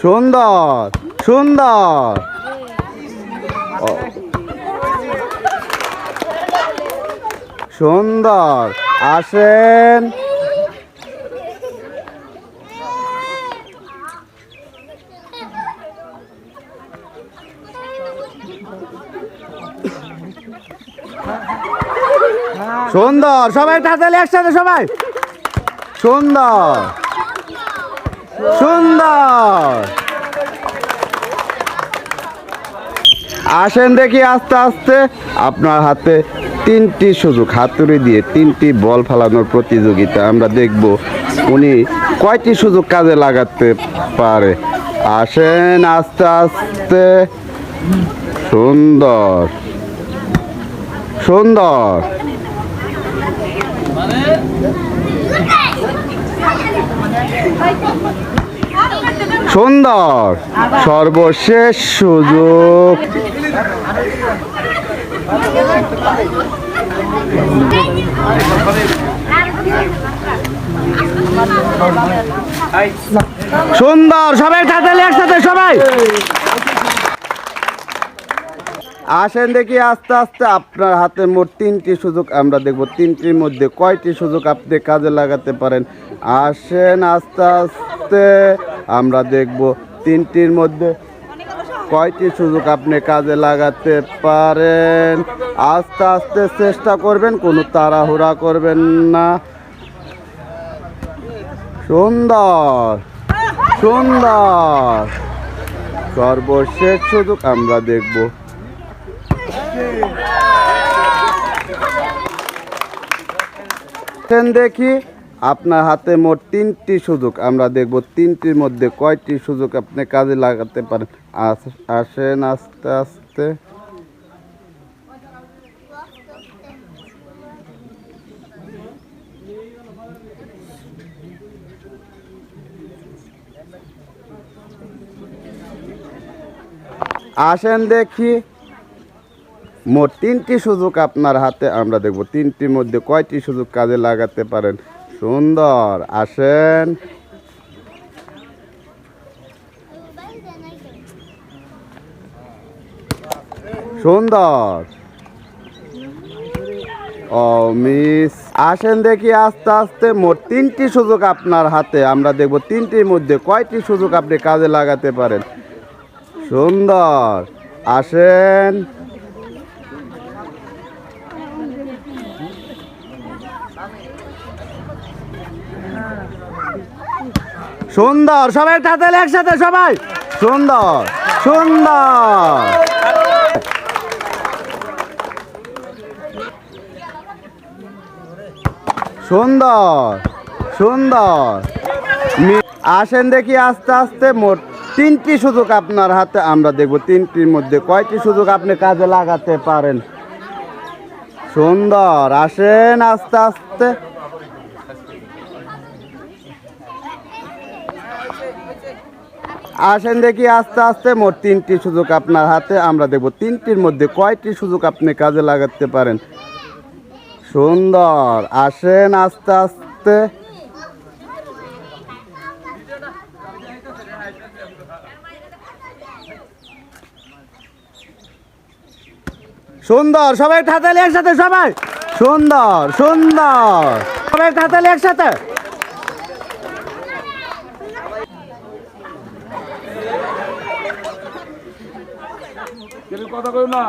সুন্দর সুন্দর সুন্দর আসেন সুন্দর সবাই তাড়াতাড়ি একসাথে সবাই সুন্দর সুন্দর আসেন দেখি আস্তে আস্তে আপনার হাতে 3টি সুযোগ হাতুড়ি দিয়ে 3টি বল ফেলানোর প্রতিযোগিতা আমরা দেখব উনি কয়টি সুযোগ কাজে লাগাতে পারে আসেন আস্তে আস্তে সুন্দর সুন্দর সুন্দর সর্বশেষ সুযোগ সুন্দর সবাই তাড়াতাড়ি একসাথে সবাই আসেন দেখি আস্তে আস্তে আপনার হাতে মোট 3টি সুযোগ আমরা দেখব 3টির মধ্যে কয়টি সুযোগ আপনি কাজে লাগাতে পারেন আসেন আস্তে আস্তে আমরা দেখব 3টির মধ্যে কয়টি সুযোগ আপনি কাজে লাগাতে পারেন আস্তে আস্তে চেষ্টা করবেন কোনো তাড়াহুড়া করবেন না সুন্দর সুন্দর সর্বশেষ সুযোগ আমরা দেখব দেখি আপনার হাতে মোট 3টি সুযোগ আমরা দেখব 3টির মধ্যে কয়টি সুযোগ আপনি কাজে লাগাতে পারেন আসেন আস্তে আস্তে আসেন দেখি মোট 3টি সুযোগ আপনার হাতে আমরা দেখব 3টির মধ্যে কয়টি সুযোগ কাজে লাগাতে পারেন সুন্দর আসেন সুন্দর ও মিস আসেন দেখি আস্তে আস্তে মোট 3টি সুযোগ আপনার হাতে আমরা দেখব 3টির মধ্যে কয়টি সুযোগ আপনি কাজে লাগাতে পারেন সুন্দর আসেন সুন্দর সবাই তাড়াতাড়ি একসাথে সবাই সুন্দর সুন্দর সুন্দর সুন্দর আসেন দেখি আস্তে আস্তে মোট 3টি সুযোগ আপনার হাতে আমরা দেখব 3টির মধ্যে কয়টি সুযোগ আপনি কাজে লাগাতে পারেন সুন্দর আসেন আস্তে আস্তে আসেন দেখি আস্তে আস্তে মোট 3টি সুযোগ আপনার হাতে আমরা দেখব 3টির মধ্যে কয়টি সুযোগ আপনি কাজে লাগাতে পারেন সুন্দর আসেন আস্তে আস্তে সুন্দর সবাই তাড়াতাড়ি একসাথে সবাই সুন্দর সুন্দর সবাই তাড়াতাড়ি একসাথে কথা কই না